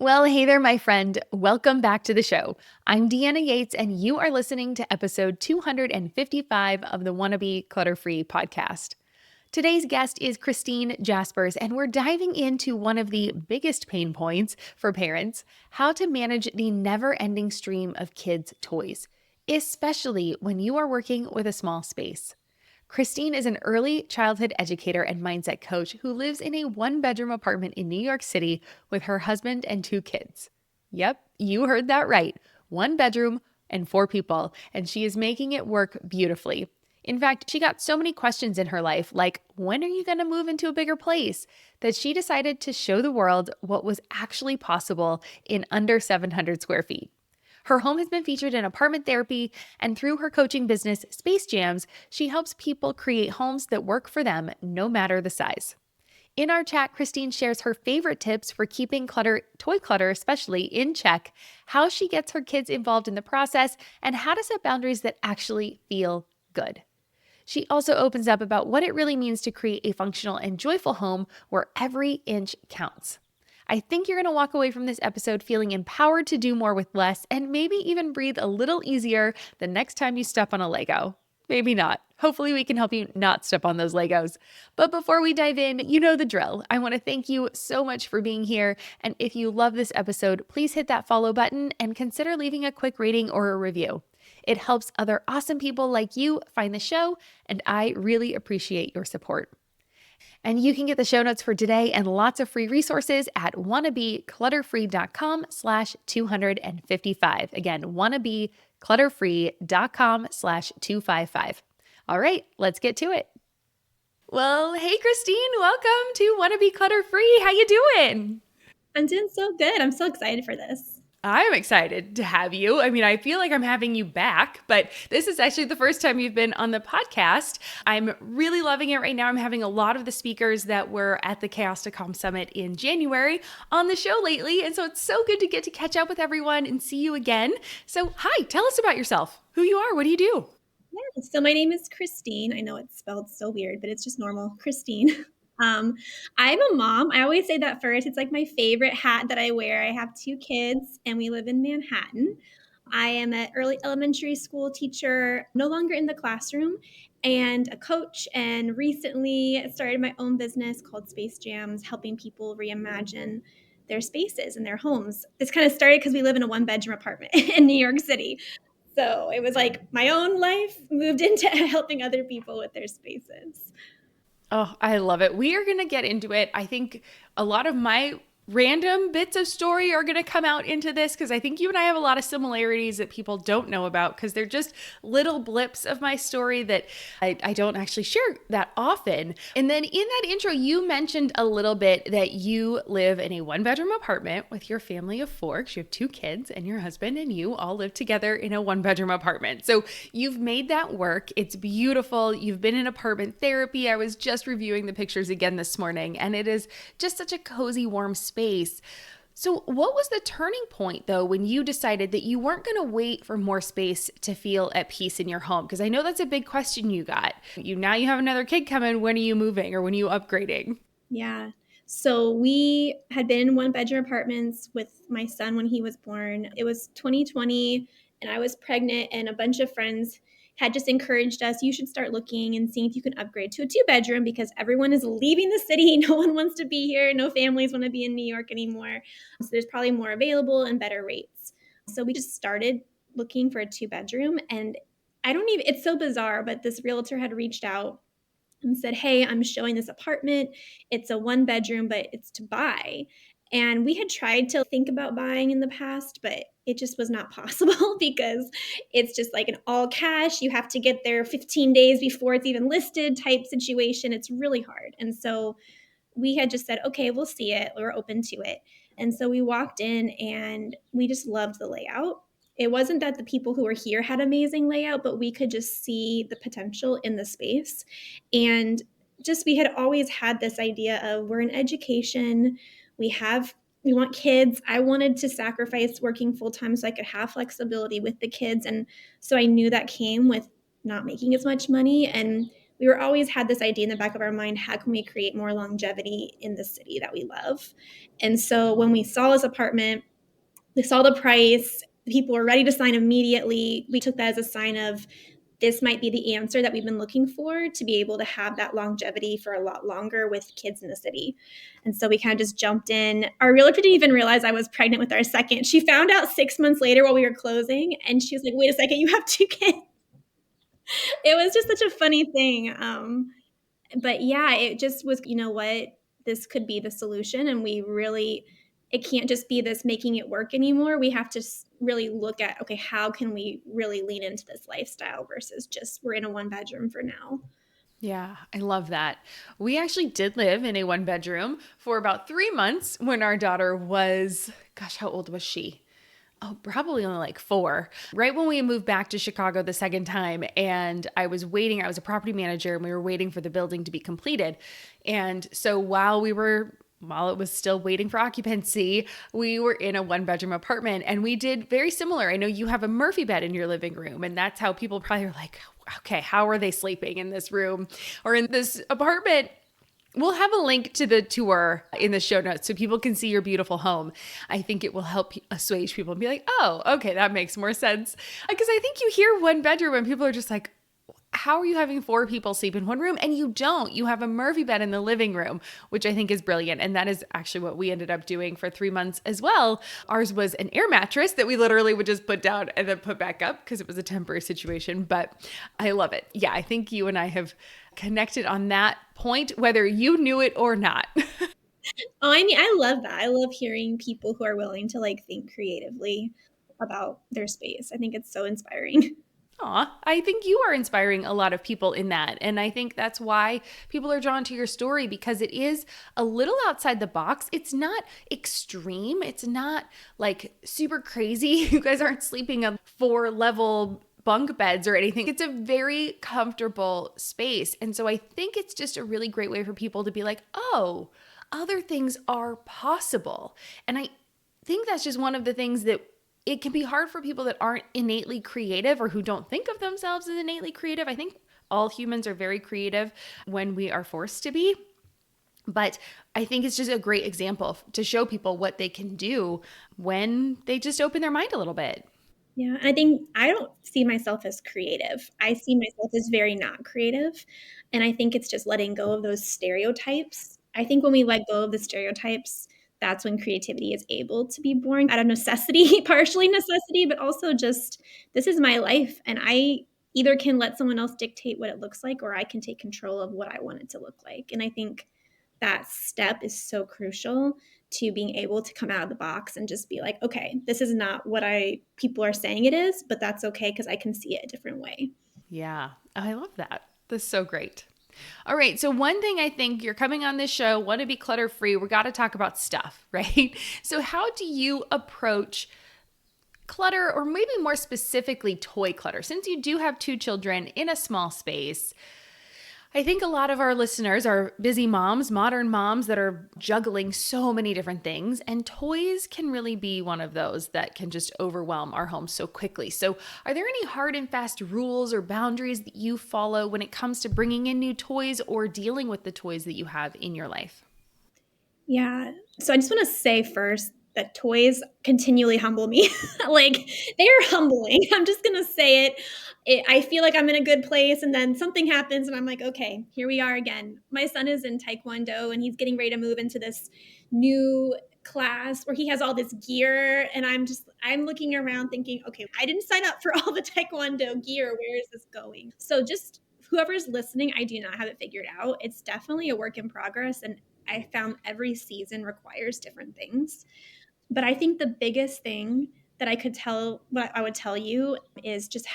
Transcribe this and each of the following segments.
Well, hey there, my friend. Welcome back to the show. I'm Deanna Yates, and you are listening to episode 255 of the Wannabe Clutter-free podcast. Today's guest is Khrystyne Jaspers, and we're diving into one of the biggest pain points for parents: how to manage the never ending stream of kids' toys, especially when you are working with a small space. Khrystyne is an early childhood educator and mindset coach who lives in a one-bedroom apartment in New York City with her husband and two kids. Yep, you heard that right. One bedroom and four people, and she is making it work beautifully. In fact, she got so many questions in her life, like, when are you going to move into a bigger place, that she decided to show the world what was actually possible in under 700 square feet. Her home has been featured in apartment therapy, and through her coaching business, Space Jams, she helps people create homes that work for them no matter the size. In our chat, Khrystyne shares her favorite tips for keeping toy clutter especially, in check, how she gets her kids involved in the process, and how to set boundaries that actually feel good. She also opens up about what it really means to create a functional and joyful home where every inch counts. I think you're going to walk away from this episode feeling empowered to do more with less, and maybe even breathe a little easier the next time you step on a Lego. Maybe not. Hopefully we can help you not step on those Legos. But before we dive in, you know the drill. I want to thank you so much for being here. And if you love this episode, please hit that follow button and consider leaving a quick rating or a review. It helps other awesome people like you find the show, and I really appreciate your support. And you can get the show notes for today and lots of free resources at wannabeclutterfree.com/255. Again, wannabeclutterfree.com/255. All right, let's get to it. Well, hey, Khrystyne, welcome to Wannabe Clutter Free. How you doing? I'm doing so good. I'm so excited for this. I'm excited to have you. I mean, I feel like I'm having you back, but this is actually the first time you've been on the podcast. I'm really loving it right now. I'm having a lot of the speakers that were at the Chaos to Calm Summit in January on the show lately. And so it's so good to get to catch up with everyone and see you again. So, hi, tell us about yourself, who you are, what do you do? Yeah, so my name is Khrystyne. I know it's spelled so weird, but it's just normal. Khrystyne. Um, I'm a mom. I always say that first. It's like my favorite hat that I wear. I have two kids and we live in Manhattan. I am an early elementary school teacher, no longer in the classroom, and a coach, and recently started my own business called Space Jams, helping people reimagine their spaces and their homes. This kind of started because we live in a one-bedroom apartment in New York City. So it was like my own life moved into helping other people with their spaces. Oh, I love it. We are going to get into it. I think a lot of my random bits of story are going to come out into this because I think you and I have a lot of similarities that people don't know about because they're just little blips of my story that I don't actually share that often. And then in that intro, you mentioned a little bit that you live in a one-bedroom apartment with your family of four, because you have two kids and your husband and you all live together in a one-bedroom apartment. So you've made that work. It's beautiful. You've been in apartment therapy. I was just reviewing the pictures again this morning, and it is just such a cozy, warm space. So, what was the turning point though when you decided that you weren't going to wait for more space to feel at peace in your home? Because I know that's a big question you got. You have another kid coming. When are you moving or when are you upgrading? Yeah. So we had been in one-bedroom apartments with my son when he was born. It was 2020 and I was pregnant, and a bunch of friends had just encouraged us, you should start looking and seeing if you can upgrade to a two-bedroom because everyone is leaving the city. No one wants to be here. No families want to be in New York anymore. So there's probably more available and better rates. So we just started looking for a two-bedroom, and it's so bizarre, but this realtor had reached out and said, "Hey, I'm showing this apartment. It's a one bedroom, but it's to buy." And we had tried to think about buying in the past, but it just was not possible because it's just like an all cash. You have to get there 15 days before it's even listed type situation. It's really hard. And so we had just said, okay, we'll see it. We're open to it. And so we walked in and we just loved the layout. It wasn't that the people who were here had amazing layout, but we could just see the potential in the space. And just we had always had this idea of we're in education, we want kids. I wanted to sacrifice working full time so I could have flexibility with the kids. And so I knew that came with not making as much money. And we were always had this idea in the back of our mind, how can we create more longevity in the city that we love? And so when we saw this apartment, we saw the price, people were ready to sign immediately. We took that as a sign of this might be the answer that we've been looking for to be able to have that longevity for a lot longer with kids in the city. And so we kind of just jumped in. Our realtor didn't even realize I was pregnant with our second. She found out 6 months later while we were closing, and she was like, wait a second, you have two kids. It was just such a funny thing. But yeah, it just was, you know what, this could be the solution. And we really, it can't just be this making it work anymore. We have to really look at, okay, how can we really lean into this lifestyle versus just we're in a one bedroom for now. Yeah, I love that. We actually did live in a one bedroom for about 3 months when our daughter was, gosh, how old was she? Oh, probably only like 4. Right when we moved back to Chicago the second time, and I was waiting, I was a property manager, and we were waiting for the building to be completed. And so while it was still waiting for occupancy, we were in a one bedroom apartment and we did very similar. I know you have a Murphy bed in your living room, and that's how people probably are like, okay, how are they sleeping in this room or in this apartment? We'll have a link to the tour in the show notes so people can see your beautiful home. I think it will help assuage people and be like, oh, okay, that makes more sense. Because I think you hear one bedroom and people are just like, how are you having 4 people sleep in one room? And you don't. You have a Murphy bed in the living room, which I think is brilliant. And that is actually what we ended up doing for 3 months as well. Ours was an air mattress that we literally would just put down and then put back up because it was a temporary situation. But I love it. Yeah, I think you and I have connected on that point, whether you knew it or not. Oh, I mean, I love that. I love hearing people who are willing to like think creatively about their space. I think it's so inspiring. Aw, I think you are inspiring a lot of people in that. And I think that's why people are drawn to your story because it is a little outside the box. It's not extreme. It's not like super crazy. You guys aren't sleeping on 4-level bunk beds or anything. It's a very comfortable space. And so I think it's just a really great way for people to be like, oh, other things are possible. And I think that's just one of the things that it can be hard for people that aren't innately creative or who don't think of themselves as innately creative. I think all humans are very creative when we are forced to be. But I think it's just a great example to show people what they can do when they just open their mind a little bit. Yeah, and I think I don't see myself as creative. I see myself as very not creative, and I think it's just letting go of those stereotypes. I think when we let go of the stereotypes, that's when creativity is able to be born out of necessity, partially necessity, but also just this is my life, and I either can let someone else dictate what it looks like, or I can take control of what I want it to look like. And I think that step is so crucial to being able to come out of the box and just be like, okay, this is not what I people are saying it is, but that's okay because I can see it a different way. Yeah, I love that. That's so great. All right. So, one thing I think you're coming on this show, want to be clutter free, we got to talk about stuff, right? So, how do you approach clutter, or maybe more specifically, toy clutter? Since you do have 2 children in a small space, I think a lot of our listeners are busy moms, modern moms that are juggling so many different things, and toys can really be one of those that can just overwhelm our homes so quickly. So, are there any hard and fast rules or boundaries that you follow when it comes to bringing in new toys or dealing with the toys that you have in your life? Yeah. So I just want to say first that toys continually humble me. Like they are humbling. I'm just going to say it. I feel like I'm in a good place and then something happens and I'm like, okay, here we are again. My son is in Taekwondo and he's getting ready to move into this new class where he has all this gear and I'm looking around thinking, okay, I didn't sign up for all the Taekwondo gear. Where is this going? So just whoever's listening, I do not have it figured out. It's definitely a work in progress and I found every season requires different things. But I think the biggest thing that what I would tell you is just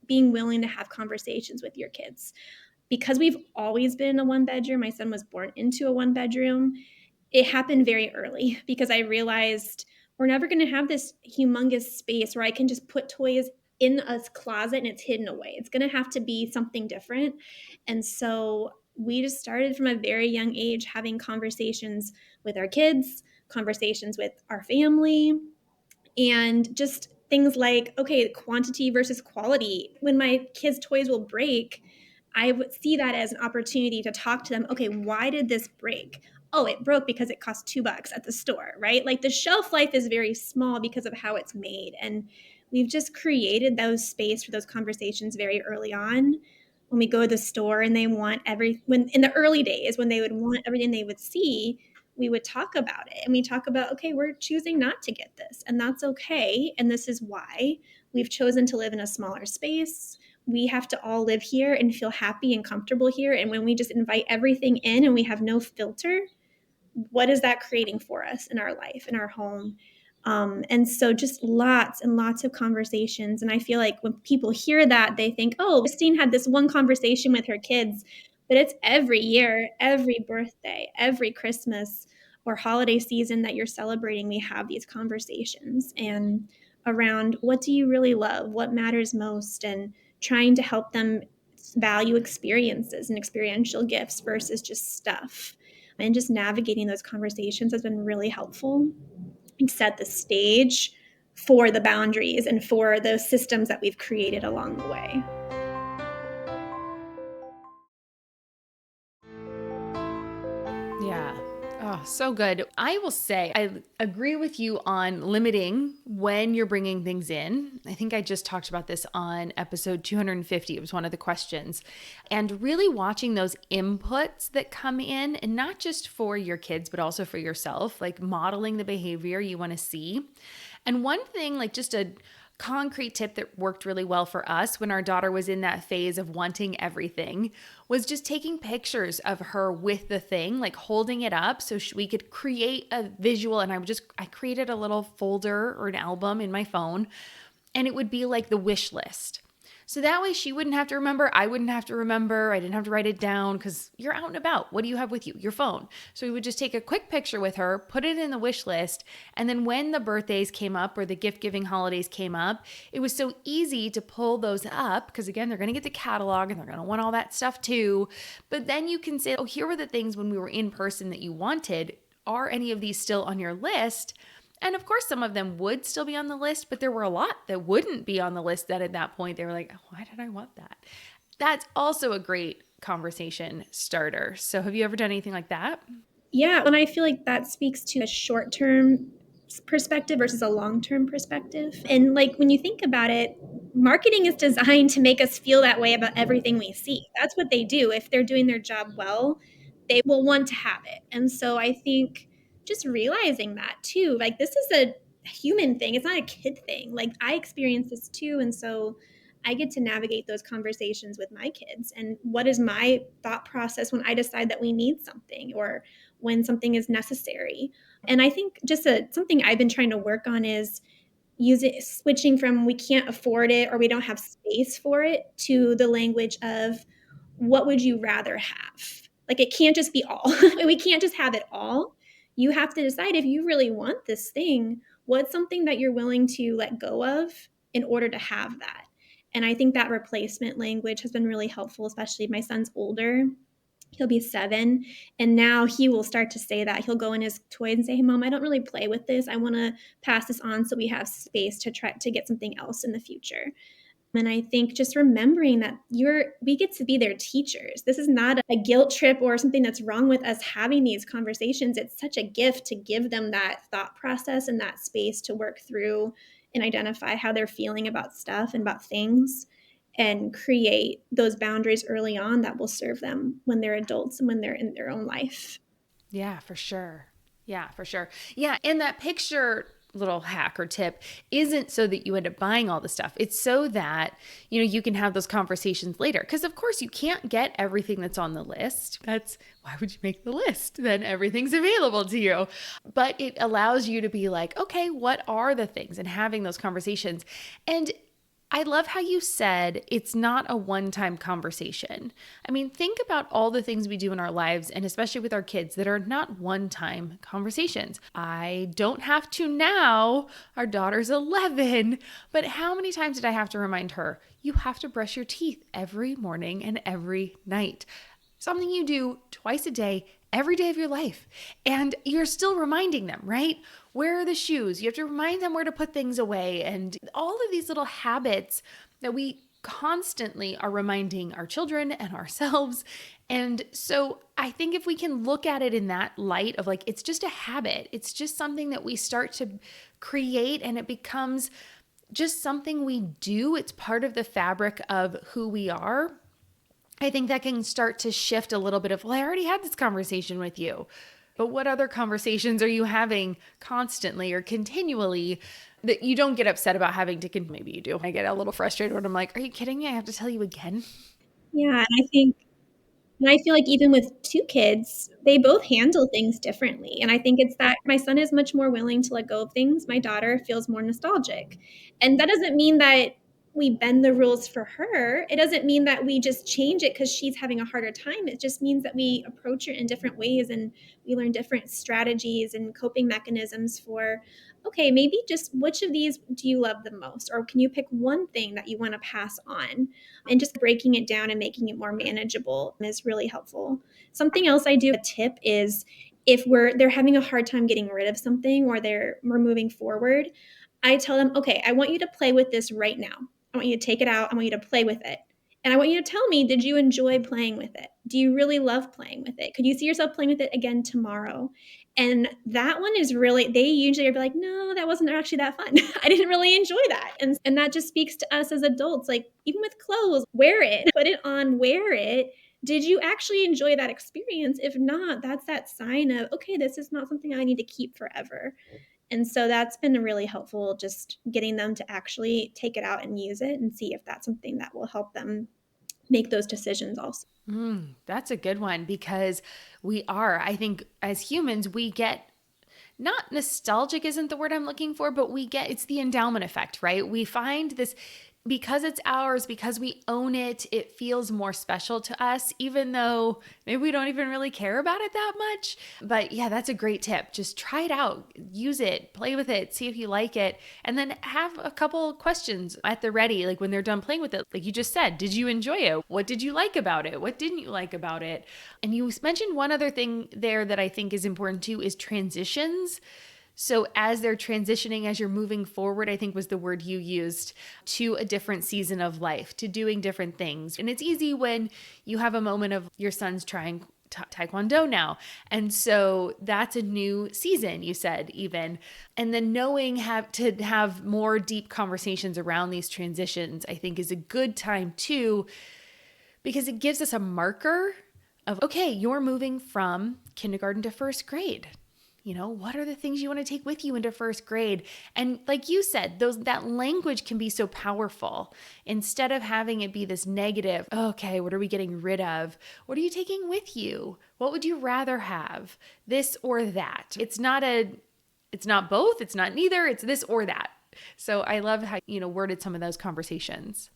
being willing to have conversations with your kids. Because we've always been in a one bedroom, my son was born into a one bedroom. It happened very early because I realized we're never going to have this humongous space where I can just put toys in a closet and it's hidden away. It's going to have to be something different. And so we just started from a very young age having conversations with our kids, conversations with our family, and just things like, okay, quantity versus quality. When my kids' toys will break, I would see that as an opportunity to talk to them. Okay, why did this break? Oh, it broke because it cost $2 at the store, right? Like the shelf life is very small because of how it's made. And we've just created those space for those conversations very early on. When we go to the store and they want when in the early days, when they would want everything they would see, we would talk about it. And we talk about, okay, we're choosing not to get this, and that's okay. And this is why we've chosen to live in a smaller space. We have to all live here and feel happy and comfortable here. And when we just invite everything in and we have no filter, what is that creating for us in our life, in our home? And so just lots and lots of conversations. And I feel like when people hear that, they think, oh, Khrystyne had this one conversation with her kids, but it's every year, every birthday, every Christmas or holiday season that you're celebrating, we have these conversations and around what do you really love, what matters most, and trying to help them value experiences and experiential gifts versus just stuff. And just navigating those conversations has been really helpful and set the stage for the boundaries and for the systems that we've created along the way. Yeah. Oh, so good. I will say, I agree with you on limiting when you're bringing things in. I think I just talked about this on episode 250. It was one of the questions. And really watching those inputs that come in, and not just for your kids, but also for yourself, like modeling the behavior you want to see. And one thing, like just a concrete tip that worked really well for us when our daughter was in that phase of wanting everything was just taking pictures of her with the thing, like holding it up so we could create a visual. And I created a little folder or an album in my phone, and it would be like the wish list. So that way she wouldn't have to remember, I wouldn't have to remember, I didn't have to write it down because you're out and about. What do you have with you? Your phone. So we would just take a quick picture with her, put it in the wish list, and then when the birthdays came up or the gift giving holidays came up, it was so easy to pull those up because again, they're going to get the catalog and they're going to want all that stuff too. But then you can say, oh, here were the things when we were in person that you wanted. Are any of these still on your list? And of course, some of them would still be on the list, but there were a lot that wouldn't be on the list that at that point they were like, why did I want that? That's also a great conversation starter. So have you ever done anything like that? Yeah, and I feel like that speaks to a short-term perspective versus a long-term perspective. And like when you think about it, marketing is designed to make us feel that way about everything we see. That's what they do. If they're doing their job well, they will want to have it. And so I think just realizing that too, like this is a human thing. It's not a kid thing. Like I experience this too, and so I get to navigate those conversations with my kids. And what is my thought process when I decide that we need something or when something is necessary? And I think just something I've been trying to work on is switching from we can't afford it or we don't have space for it to the language of what would you rather have? Like it can't just be all. We can't just have it all. You have to decide if you really want this thing, what's something that you're willing to let go of in order to have that. And I think that replacement language has been really helpful, especially my son's older. He'll be 7, and now he will start to say that. He'll go in his toys and say, "Hey, mom, I don't really play with this. I want to pass this on so we have space to try to get something else in the future." And I think just remembering that we get to be their teachers. This is not a guilt trip or something that's wrong with us having these conversations. It's such a gift to give them that thought process and that space to work through and identify how they're feeling about stuff and about things and create those boundaries early on that will serve them when they're adults and when they're in their own life. Yeah, for sure. Yeah, for sure. Yeah, and that picture little hack or tip isn't so that you end up buying all the stuff. It's so that, you can have those conversations later. Because of course you can't get everything that's on the list. That's why would you make the list? Then everything's available to you. But it allows you to be like, okay, what are the things? And having those conversations. And I love how you said it's not a one-time conversation. I mean, think about all the things we do in our lives, and especially with our kids, that are not one-time conversations. I don't have to now. Our daughter's 11, but how many times did I have to remind her, you have to brush your teeth every morning and every night? Something you do twice a day, every day of your life. And you're still reminding them, right? Where are the shoes? You have to remind them where to put things away. And all of these little habits that we constantly are reminding our children and ourselves. And so I think if we can look at it in that light of like, it's just a habit, it's just something that we start to create and it becomes just something we do, it's part of the fabric of who we are. I think that can start to shift a little bit of, well, I already had this conversation with you, but what other conversations are you having constantly or continually that you don't get upset about having to, maybe you do. I get a little frustrated when I'm like, are you kidding me? I have to tell you again. Yeah, and I feel like even with 2 kids, they both handle things differently, and I think it's that my son is much more willing to let go of things, my daughter feels more nostalgic, and that doesn't mean that we bend the rules for her, it doesn't mean that we just change it because she's having a harder time, it just means that we approach it in different ways and we learn different strategies and coping mechanisms for, okay, maybe just which of these do you love the most? Or can you pick one thing that you wanna pass on? And just breaking it down and making it more manageable is really helpful. Something else I do, a tip is if they're having a hard time getting rid of something or we're moving forward, I tell them, okay, I want you to play with this right now. I want you to take it out. I want you to play with it. And I want you to tell me, did you enjoy playing with it? Do you really love playing with it? Could you see yourself playing with it again tomorrow? And that one is really, they usually are like, no, that wasn't actually that fun. I didn't really enjoy that. And that just speaks to us as adults. Like, even with clothes, wear it, put it on, wear it. Did you actually enjoy that experience? If not, that's that sign of, okay, this is not something I need to keep forever. And so that's been really helpful, just getting them to actually take it out and use it and see if that's something that will help them make those decisions also. That's a good one because I think as humans, we get not nostalgic isn't the word I'm looking for, but it's the endowment effect, right? We find this because it's ours, because we own it, it feels more special to us, even though maybe we don't even really care about it that much. But yeah, that's a great tip. Just try it out, use it, play with it, see if you like it, and then have a couple questions at the ready, like when they're done playing with it. Like you just said, did you enjoy it? What did you like about it? What didn't you like about it? And you mentioned one other thing there that I think is important too is transitions. So as they're transitioning, as you're moving forward, I think was the word you used, to a different season of life, to doing different things. And it's easy when you have a moment of your son's trying Taekwondo now. And so that's a new season, you said, even. And then knowing to have more deep conversations around these transitions, I think is a good time too, because it gives us a marker of, okay, you're moving from kindergarten to first grade. What are the things you want to take with you into first grade? And like you said, that language can be so powerful. Instead of having it be this negative, okay, what are we getting rid of? What are you taking with you? What would you rather have? This or that? It's not both, it's not neither, it's this or that. So I love how, worded some of those conversations.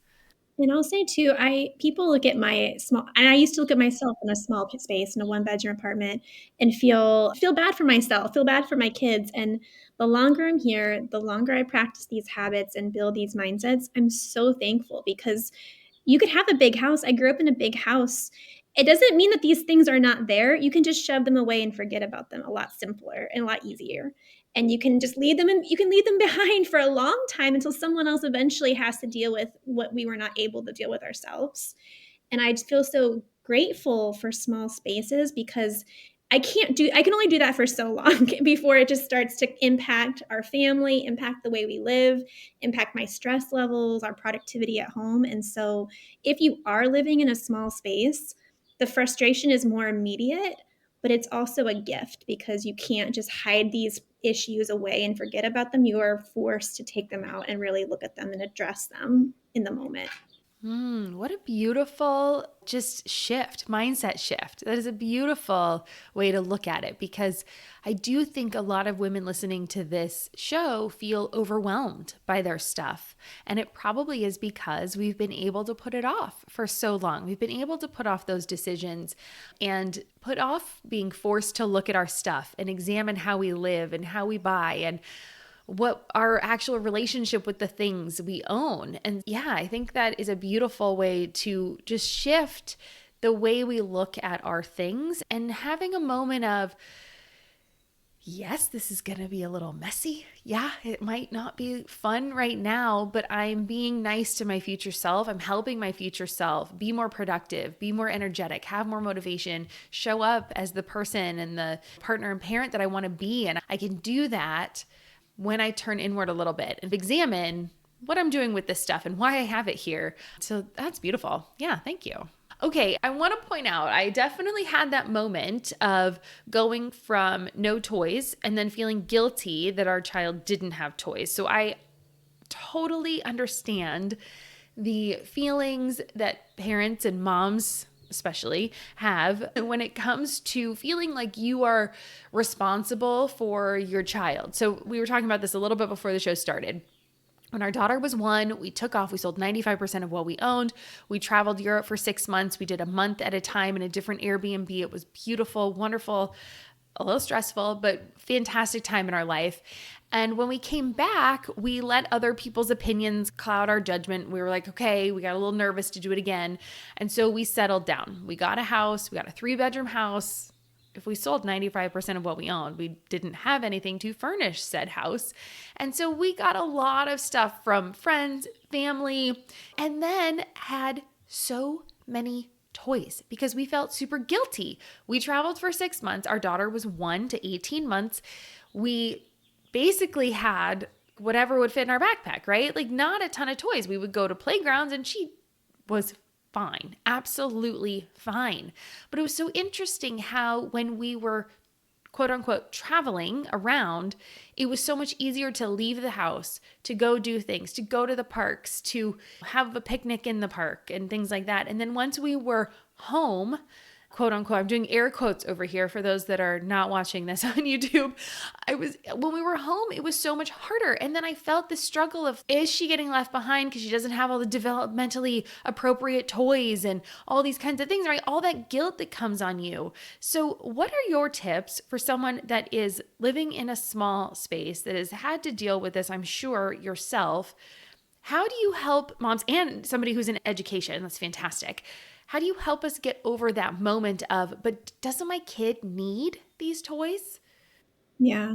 And I'll say too, people look at my small, and I used to look at myself in a small space in a one-bedroom apartment and feel bad for myself, feel bad for my kids. And the longer I'm here, the longer I practice these habits and build these mindsets, I'm so thankful because you could have a big house. I grew up in a big house. It doesn't mean that these things are not there. You can just shove them away and forget about them a lot simpler and a lot easier. And you can just you can leave them behind for a long time until someone else eventually has to deal with what we were not able to deal with ourselves. And I just feel so grateful for small spaces because I can only do that for so long before it just starts to impact our family, impact the way we live, impact my stress levels, our productivity at home. And so if you are living in a small space, the frustration is more immediate, but it's also a gift because you can't just hide these issues away and forget about them. You are forced to take them out and really look at them and address them in the moment. What a beautiful just mindset shift. That is a beautiful way to look at it because I do think a lot of women listening to this show feel overwhelmed by their stuff. And it probably is because we've been able to put it off for so long. We've been able to put off those decisions and put off being forced to look at our stuff and examine how we live and how we buy and what our actual relationship with the things we own. And yeah, I think that is a beautiful way to just shift the way we look at our things and having a moment of, Yes, this is going to be a little messy. Yeah, it might not be fun right now, but I'm being nice to my future self. I'm helping my future self be more productive, be more energetic, have more motivation, show up as the person and the partner and parent that I want to be. And I can do that when I turn inward a little bit and examine what I'm doing with this stuff and why I have it here. So that's beautiful. Yeah, thank you. Okay, I want to point out I definitely had that moment of going from no toys and then feeling guilty that our child didn't have toys. So I totally understand the feelings that parents and moms especially have when it comes to feeling like you are responsible for your child. So we were talking about this a little bit before the show started. When our daughter was one, we took off. We sold 95% of what we owned. We traveled Europe for 6 months. We did a month at a time in a different Airbnb. It was beautiful, wonderful, a little stressful, but fantastic time in our life. And when we came back, we let other people's opinions cloud our judgment. We were like, okay, we got a little nervous to do it again. And so we settled down. We got a house. We got a 3-bedroom house. If we sold 95% of what we owned, we didn't have anything to furnish said house. And so we got a lot of stuff from friends, family, and then had so many toys because we felt super guilty. We traveled for 6 months. Our daughter was 1 to 18 months. We basically had whatever would fit in our backpack, right? Like not a ton of toys. We would go to playgrounds and she was fine, absolutely fine. But it was so interesting how when we were quote unquote traveling around, it was so much easier to leave the house, to go do things, to go to the parks, to have a picnic in the park and things like that. And then once we were home, quote unquote, I'm doing air quotes over here for those that are not watching this on YouTube. When we were home, it was so much harder. And then I felt the struggle of, is she getting left behind because she doesn't have all the developmentally appropriate toys and all these kinds of things, right? All that guilt that comes on you. So what are your tips for someone that is living in a small space that has had to deal with this, I'm sure, yourself? How do you help moms and somebody who's in education? That's fantastic. How do you help us get over that moment of, but doesn't my kid need these toys? Yeah.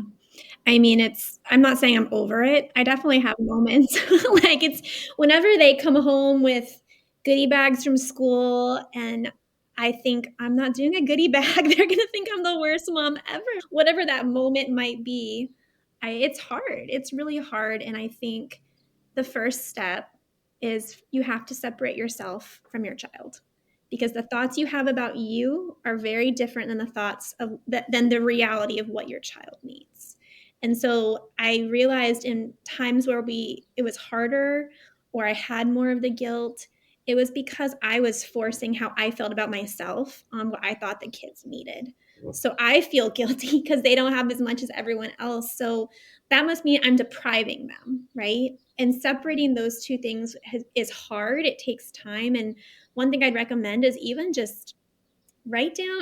I mean, I'm not saying I'm over it. I definitely have moments like it's whenever they come home with goodie bags from school and I think I'm not doing a goodie bag, they're going to think I'm the worst mom ever. Whatever that moment might be, it's hard. It's really hard. And I think the first step is you have to separate yourself from your child because the thoughts you have about you are very different than the thoughts of than the reality of what your child needs. And so I realized in times where it was harder or I had more of the guilt, it was because I was forcing how I felt about myself on what I thought the kids needed. So I feel guilty because they don't have as much as everyone else. So that must mean I'm depriving them, right? And separating those two things is hard. It takes time. And one thing I'd recommend is even just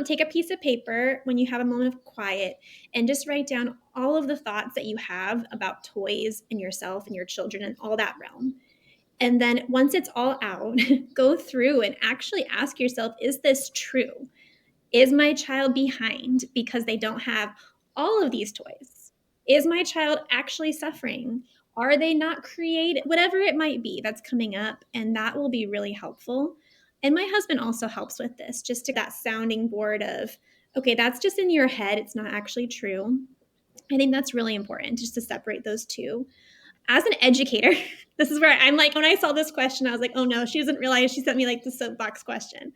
take a piece of paper when you have a moment of quiet and just write down all of the thoughts that you have about toys and yourself and your children and all that realm. And then once it's all out, go through and actually ask yourself, is this true? Is my child behind because they don't have all of these toys? Is my child actually suffering? Are they not creative? Whatever it might be that's coming up. And that will be really helpful. And my husband also helps with this, just to that sounding board of, okay, that's just in your head. It's not actually true. I think that's really important just to separate those two. As an educator, this is where I'm like, when I saw this question, I was like, oh no, she doesn't realize she sent me like the soapbox question.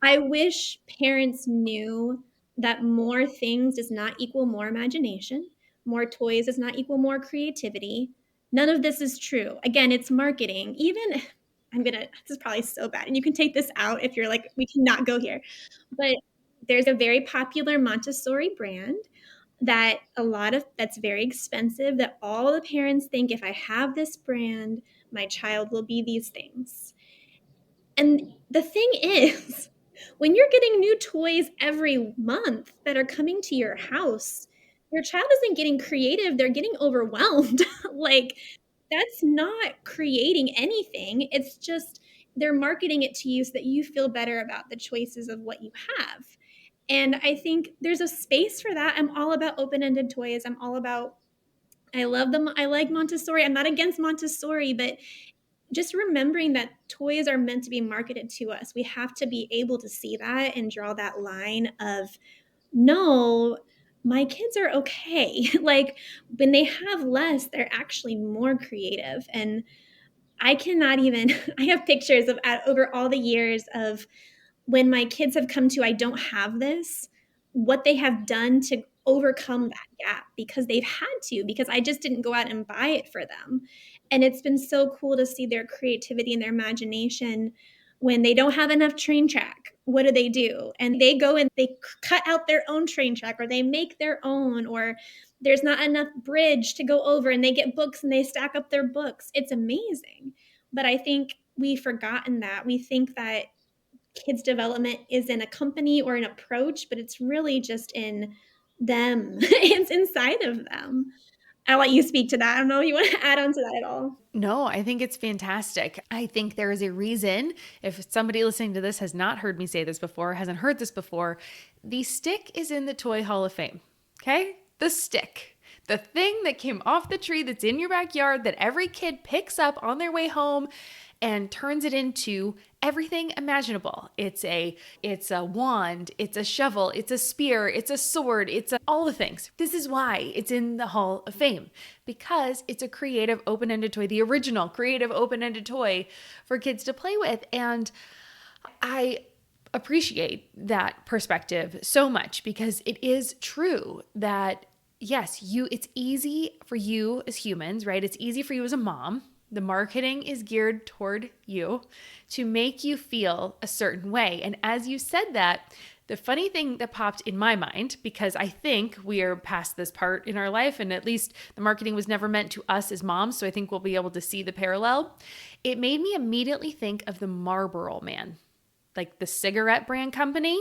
I wish parents knew that more things does not equal more imagination, more toys does not equal more creativity. None of this is true. Again, it's marketing. Even this is probably so bad, and you can take this out if you're like, we cannot go here. But there's a very popular Montessori brand that's very expensive, that all the parents think if I have this brand, my child will be these things. And the thing is, when you're getting new toys every month that are coming to your house, your child isn't getting creative, they're getting overwhelmed. Like, that's not creating anything. It's just they're marketing it to you so that you feel better about the choices of what you have. And I think there's a space for that. I'm all about open-ended toys. I love them. I like Montessori. I'm not against Montessori, but just remembering that toys are meant to be marketed to us. We have to be able to see that and draw that line of, no, my kids are okay. Like when they have less, they're actually more creative. And I cannot even, I have pictures of over all the years of when my kids have come to, I don't have this, what they have done to overcome that gap because they've had to, because I just didn't go out and buy it for them. And it's been so cool to see their creativity and their imagination when they don't have enough train track. What do? And they go and they cut out their own train track, or they make their own, or there's not enough bridge to go over and they get books and they stack up their books. It's amazing. But I think we've forgotten that. We think that kids development is in a company or an approach, but it's really just in them. It's inside of them. I'll let you speak to that. I don't know if you want to add on to that at all. No, I think it's fantastic. I think there is a reason, if somebody listening to this has not heard me say this before, hasn't heard this before, the stick is in the Toy Hall of Fame. Okay? The stick. The thing that came off the tree that's in your backyard that every kid picks up on their way home and turns it into everything imaginable. It's a wand, it's a shovel, it's a spear, it's a sword, all the things. This is why it's in the Hall of Fame, because it's a creative open-ended toy, the original creative open-ended toy for kids to play with. And I appreciate that perspective so much, because it is true that yes, it's easy for you as humans, right? It's easy for you as a mom. The marketing is geared toward you to make you feel a certain way. And as you said that, the funny thing that popped in my mind, because I think we are past this part in our life, and at least the marketing was never meant to us as moms, so I think we'll be able to see the parallel. It made me immediately think of the Marlboro Man, like the cigarette brand company,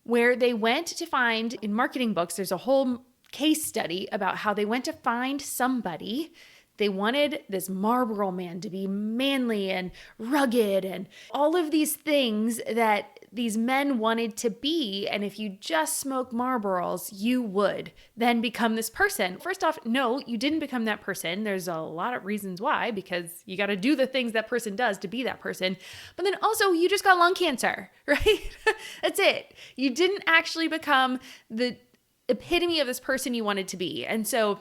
where they went to find, in marketing books, there's a whole case study about how they went to find somebody. They wanted this Marlboro Man to be manly and rugged and all of these things that these men wanted to be. And if you just smoke Marlboros, you would then become this person. First off, no, you didn't become that person. There's a lot of reasons why, because you got to do the things that person does to be that person. But then also, you just got lung cancer, right? That's it. You didn't actually become the epitome of this person you wanted to be. And so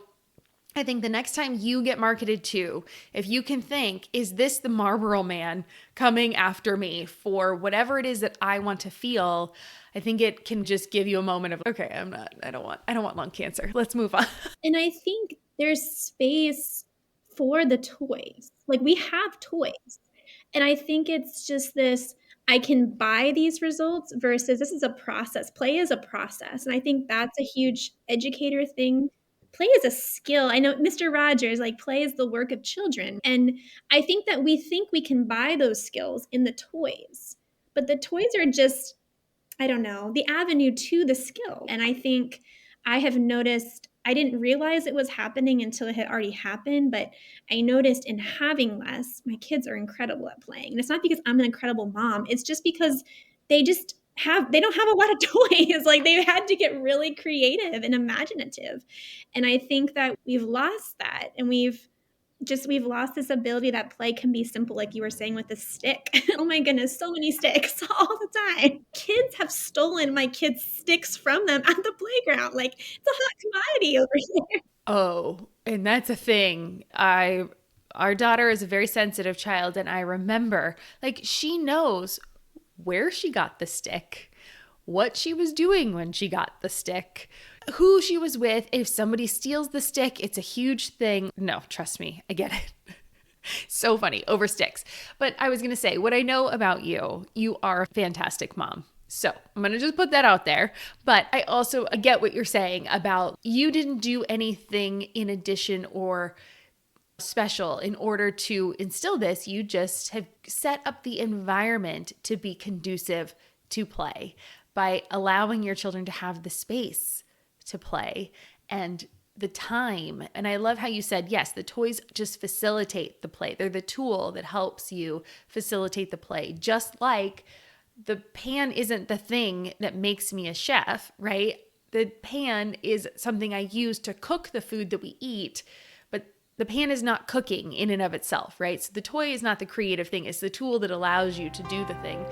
I think the next time you get marketed to, if you can think, is this the Marlboro Man coming after me for whatever it is that I want to feel? I think it can just give you a moment of, okay, I don't want lung cancer. Let's move on. And I think there's space for the toys. Like we have toys. And I think it's just this, I can buy these results versus this is a process. Play is a process. And I think that's a huge educator thing. Play is a skill. I know Mr. Rogers, like play is the work of children. And I think that we think we can buy those skills in the toys, but the toys are just, I don't know, the avenue to the skill. And I think I have noticed, I didn't realize it was happening until it had already happened, but I noticed in having less, my kids are incredible at playing. And it's not because I'm an incredible mom, it's just because they don't have a lot of toys. Like they've had to get really creative and imaginative. And I think that we've lost that, and we've lost this ability that play can be simple, like you were saying with the stick. Oh my goodness, so many sticks all the time. Kids have stolen my kids' sticks from them at the playground. Like it's a hot commodity over here. Oh, and that's a thing. Our daughter is a very sensitive child, and I remember, like, she knows where she got the stick, what she was doing when she got the stick, who she was with. If somebody steals the stick, it's a huge thing. No, trust me, I get it. So funny, over sticks. But I was going to say, what I know about you, you are a fantastic mom. So I'm going to just put that out there. But I also get what you're saying about you didn't do anything in addition or special in order to instill this. You just have set up the environment to be conducive to play by allowing your children to have the space to play and the time. And I love how you said, yes, the toys just facilitate the play. They're the tool that helps you facilitate the play, just like the pan isn't the thing that makes me a chef, right? The pan is something I use to cook the food that we eat, but the pan is not cooking in and of itself, right? So the toy is not the creative thing, it's the tool that allows you to do the thing.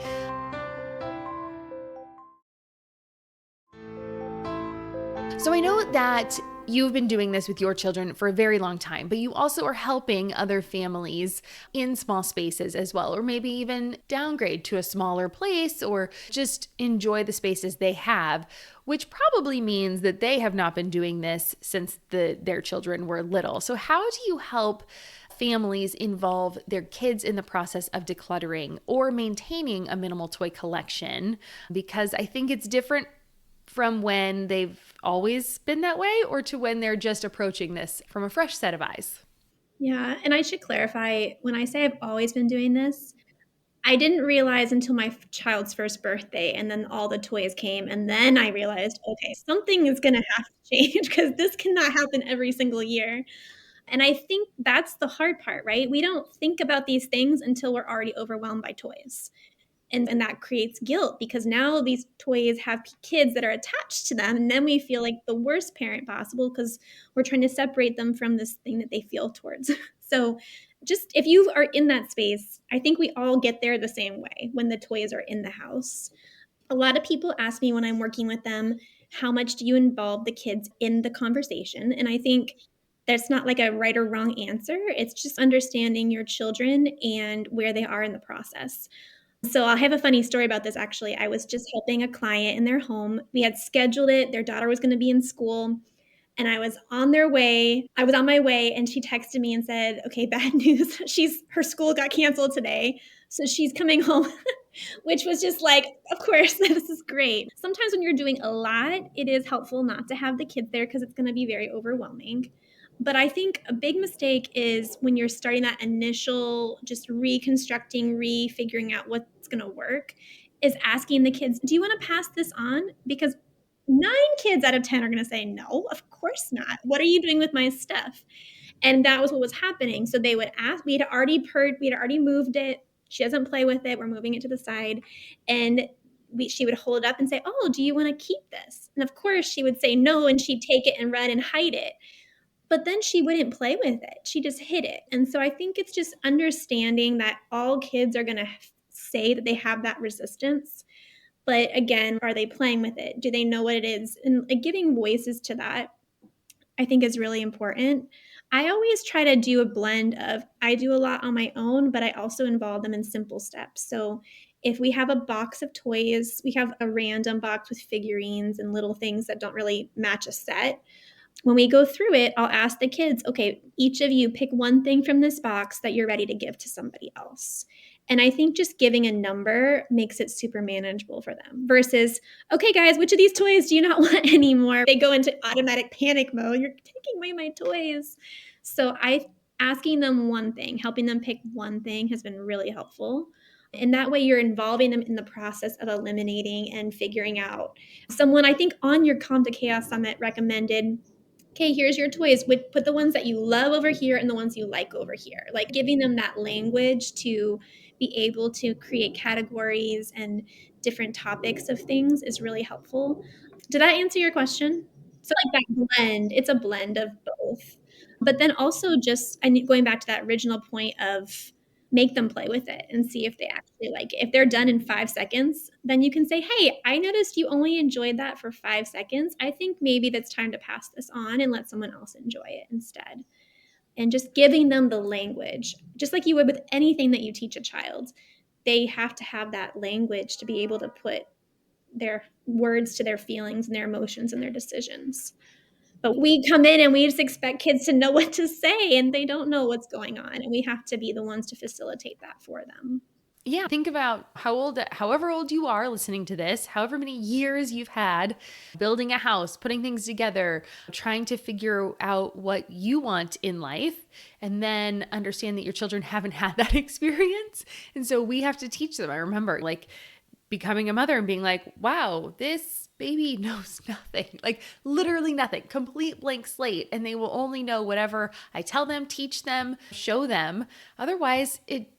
So I know that you've been doing this with your children for a very long time, but you also are helping other families in small spaces as well, or maybe even downgrade to a smaller place or just enjoy the spaces they have, which probably means that they have not been doing this since their children were little. So how do you help families involve their kids in the process of decluttering or maintaining a minimal toy collection? Because I think it's different from when they've always been that way or to when they're just approaching this from a fresh set of eyes. Yeah, and I should clarify, when I say I've always been doing this, I didn't realize until my child's first birthday, and then all the toys came, and then I realized, okay, something is gonna have to change because this cannot happen every single year. And I think that's the hard part, right? We don't think about these things until we're already overwhelmed by toys. And that creates guilt because now these toys have kids that are attached to them. And then we feel like the worst parent possible because we're trying to separate them from this thing that they feel towards. So, just if you are in that space, I think we all get there the same way when the toys are in the house. A lot of people ask me when I'm working with them, how much do you involve the kids in the conversation? And I think that's not like a right or wrong answer. It's just understanding your children and where they are in the process. So I have a funny story about this actually. I was just helping a client in their home. We had scheduled it. Their daughter was going to be in school and I was on their way. I was on my way and she texted me and said, "Okay, bad news. Her school got canceled today. So she's coming home." Which was just like, of course, this is great. Sometimes when you're doing a lot, it is helpful not to have the kids there because it's going to be very overwhelming. But I think a big mistake is when you're starting that initial just reconstructing, refiguring out what's going to work, is asking the kids, "Do you want to pass this on?" Because 9 kids out of 10 are going to say, "No, of course not. What are you doing with my stuff?" And that was what was happening. So they would ask, we had already moved it. She doesn't play with it. We're moving it to the side. And she would hold it up and say, "Oh, do you want to keep this?" And of course she would say no, and she'd take it and run and hide it. But then she wouldn't play with it. She just hid it. And so I think it's just understanding that all kids are going to say that they have that resistance. But again, are they playing with it? Do they know what it is? And like, giving voices to that I think is really important. I always try to do a blend of I do a lot on my own, but I also involve them in simple steps. So if we have a box of toys, we have a random box with figurines and little things that don't really match a set. When we go through it, I'll ask the kids, "Okay, each of you pick one thing from this box that you're ready to give to somebody else." And I think just giving a number makes it super manageable for them versus, "Okay, guys, which of these toys do you not want anymore?" They go into automatic panic mode. "You're taking away my toys." So asking them one thing, helping them pick one thing has been really helpful. And that way you're involving them in the process of eliminating and figuring out. Someone I think on your Calm to Chaos Summit recommended, "Okay, here's your toys. Put the ones that you love over here and the ones you like over here." Like giving them that language to be able to create categories and different topics of things is really helpful. Did that answer your question? So like that blend, it's a blend of both. But then also just going back to that original point of make them play with it and see if they actually like it. If they're done in 5 seconds, then you can say, "Hey, I noticed you only enjoyed that for 5 seconds. I think maybe that's time to pass this on and let someone else enjoy it instead." And just giving them the language, just like you would with anything that you teach a child. They have to have that language to be able to put their words to their feelings and their emotions and their decisions. But we come in and we just expect kids to know what to say, and they don't know what's going on, and we have to be the ones to facilitate that for them. Yeah, think about however old you are listening to this, however many years you've had building a house, putting things together, trying to figure out what you want in life, and then understand that your children haven't had that experience. And so we have to teach them. I remember like becoming a mother and being like, "Wow, this baby knows nothing, like literally nothing, complete blank slate. And they will only know whatever I tell them, teach them, show them. Otherwise, it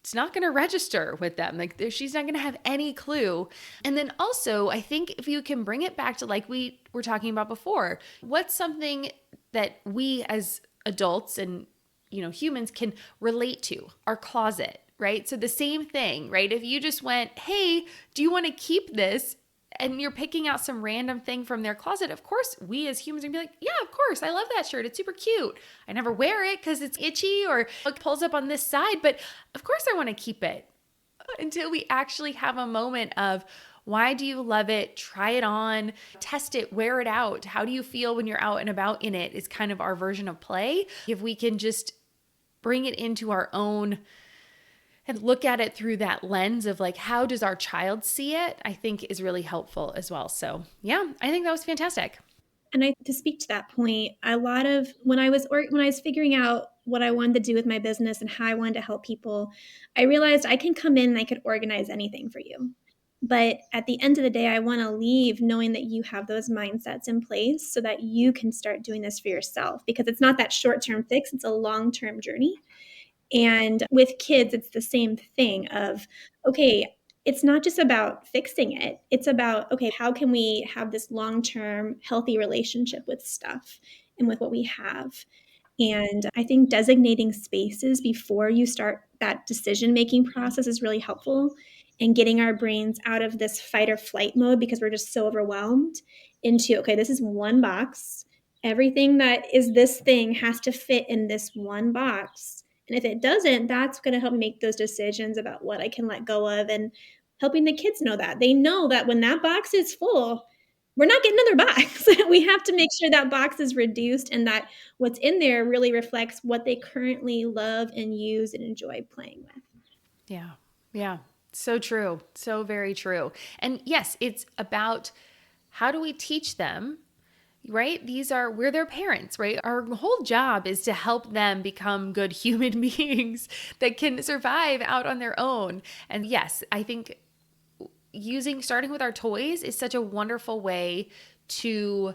it's not going to register with them. Like she's not going to have any clue. And then also, I think if you can bring it back to like we were talking about before, what's something that we as adults and humans can relate to? Our closet, right? So the same thing, right? If you just went, "Hey, do you want to keep this?" and you're picking out some random thing from their closet, of course, we as humans are gonna be like, "Yeah, of course, I love that shirt. It's super cute. I never wear it because it's itchy or it pulls up on this side, but of course I want to keep it." Until we actually have a moment of, why do you love it? Try it on, test it, wear it out. How do you feel when you're out and about in it? Is kind of our version of play. If we can just bring it into our own and look at it through that lens of like, how does our child see it, I think is really helpful as well. So yeah, I think that was fantastic. And to speak to that point, a lot of when I was figuring out what I wanted to do with my business and how I wanted to help people, I realized I can come in and I could organize anything for you. But at the end of the day, I want to leave knowing that you have those mindsets in place so that you can start doing this for yourself, because it's not that short-term fix, it's a long-term journey. And with kids, it's the same thing of, okay, it's not just about fixing it. It's about, okay, how can we have this long-term healthy relationship with stuff and with what we have? And I think designating spaces before you start that decision-making process is really helpful in getting our brains out of this fight or flight mode because we're just so overwhelmed into, okay, this is one box. Everything that is this thing has to fit in this one box. And if it doesn't, that's going to help me make those decisions about what I can let go of, and helping the kids know that. They know that when that box is full, we're not getting another box. We have to make sure that box is reduced and that what's in there really reflects what they currently love and use and enjoy playing with. Yeah. Yeah. So true. So very true. And yes, it's about, how do we teach them, right? We're their parents, right? Our whole job is to help them become good human beings that can survive out on their own. And yes, I think starting with our toys is such a wonderful way to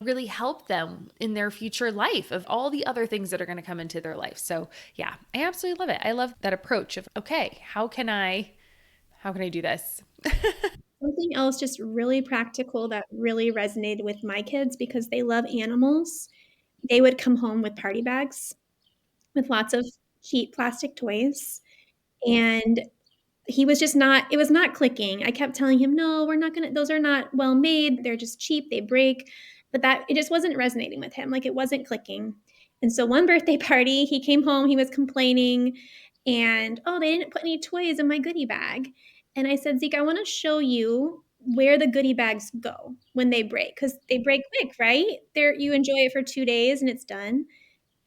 really help them in their future life of all the other things that are going to come into their life. So, yeah, I absolutely love it. I love that approach of, okay, how can I do this? Something else just really practical that really resonated with my kids because they love animals. They would come home with party bags with lots of cheap plastic toys. And it was not clicking. I kept telling him, "No, we're not gonna, those are not well made. They're just cheap. They break." But it just wasn't resonating with him. Like it wasn't clicking. And so one birthday party, he came home, he was complaining, and oh, they didn't put any toys in my goodie bag. And I said, "Zeke, I want to show you where the goodie bags go when they break, because they break quick, right? You enjoy it for 2 days and it's done."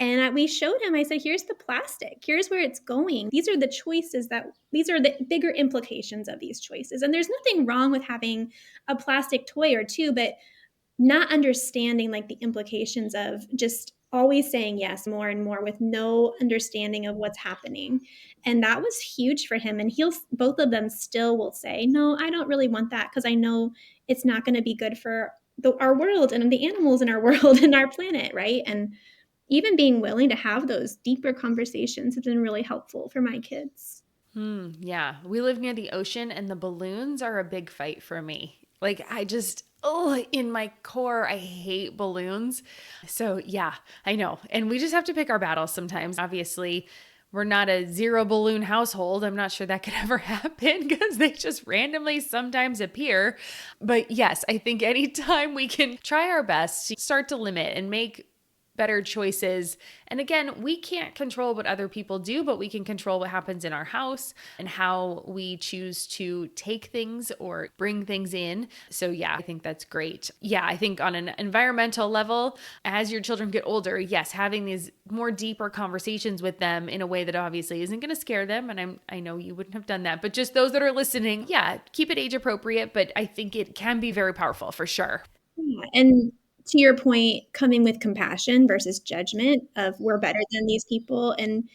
And we showed him, I said, "Here's the plastic. Here's where it's going. These are the bigger implications of these choices." And there's nothing wrong with having a plastic toy or two, but not understanding like the implications of just always saying yes more and more with no understanding of what's happening. And that was huge for him. And both of them still will say, "No, I don't really want that because I know it's not going to be good for our world and the animals in our world and our planet." Right. And even being willing to have those deeper conversations has been really helpful for my kids. Yeah, we live near the ocean and the balloons are a big fight for me. Like, oh, in my core, I hate balloons. So, yeah, I know. And we just have to pick our battles sometimes. Obviously, we're not a zero balloon household. I'm not sure that could ever happen because they just randomly sometimes appear. But yes, I think anytime we can try our best to start to limit and make better choices. And again, we can't control what other people do, but we can control what happens in our house and how we choose to take things or bring things in. So, yeah, I think that's great. Yeah, I think on an environmental level, as your children get older, yes, having these more deeper conversations with them in a way that obviously isn't going to scare them. And I know you wouldn't have done that, but just those that are listening, yeah, keep it age appropriate, but I think it can be very powerful for sure. Yeah, and to your point, coming with compassion versus judgment of we're better than these people. And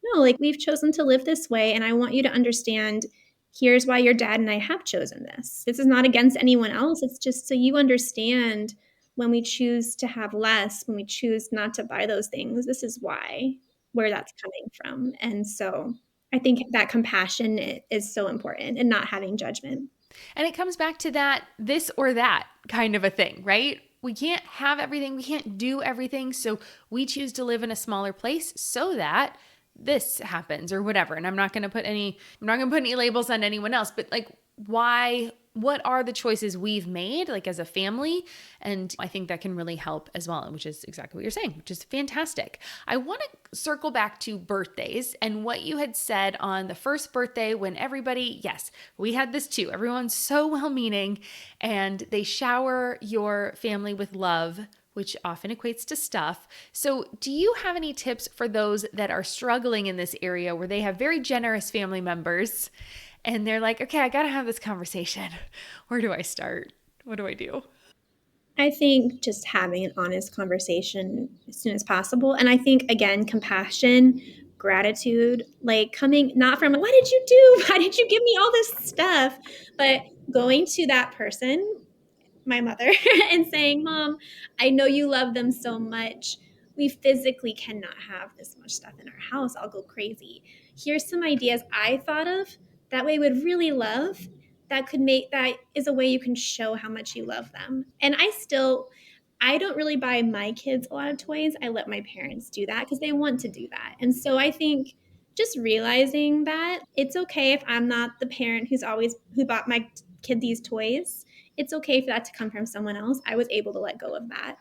no, like we've chosen to live this way. And I want you to understand, here's why your dad and I have chosen this. This is not against anyone else. It's just so you understand, when we choose to have less, when we choose not to buy those things, this is why, where that's coming from. And so I think that compassion is so important and not having judgment. And it comes back to that this or that kind of a thing, right? We can't have everything, we can't do everything. So we choose to live in a smaller place so that this happens or whatever. And I'm not going to put any labels on anyone else, but like, why, what are the choices we've made like as a family? And I think that can really help as well, which is exactly what you're saying, which is fantastic. I want to circle back to birthdays and what you had said on the first birthday when everybody, yes, we had this too. Everyone's so well-meaning and they shower your family with love, which often equates to stuff. So, do you have any tips for those that are struggling in this area where they have very generous family members and they're like, okay, I got to have this conversation. Where do I start? What do I do? I think just having an honest conversation as soon as possible. And I think, again, compassion, gratitude, like coming not from, what did you do? Why did you give me all this stuff? But going to that person, my mother, and saying, Mom, I know you love them so much. We physically cannot have this much stuff in our house. I'll go crazy. Here's some ideas I thought of that way would really love, that could make, that is a way you can show how much you love them. And I don't really buy my kids a lot of toys. I let my parents do that because they want to do that. And so I think just realizing that it's okay if I'm not the parent who bought my kid these toys. It's okay for that to come from someone else. I was able to let go of that.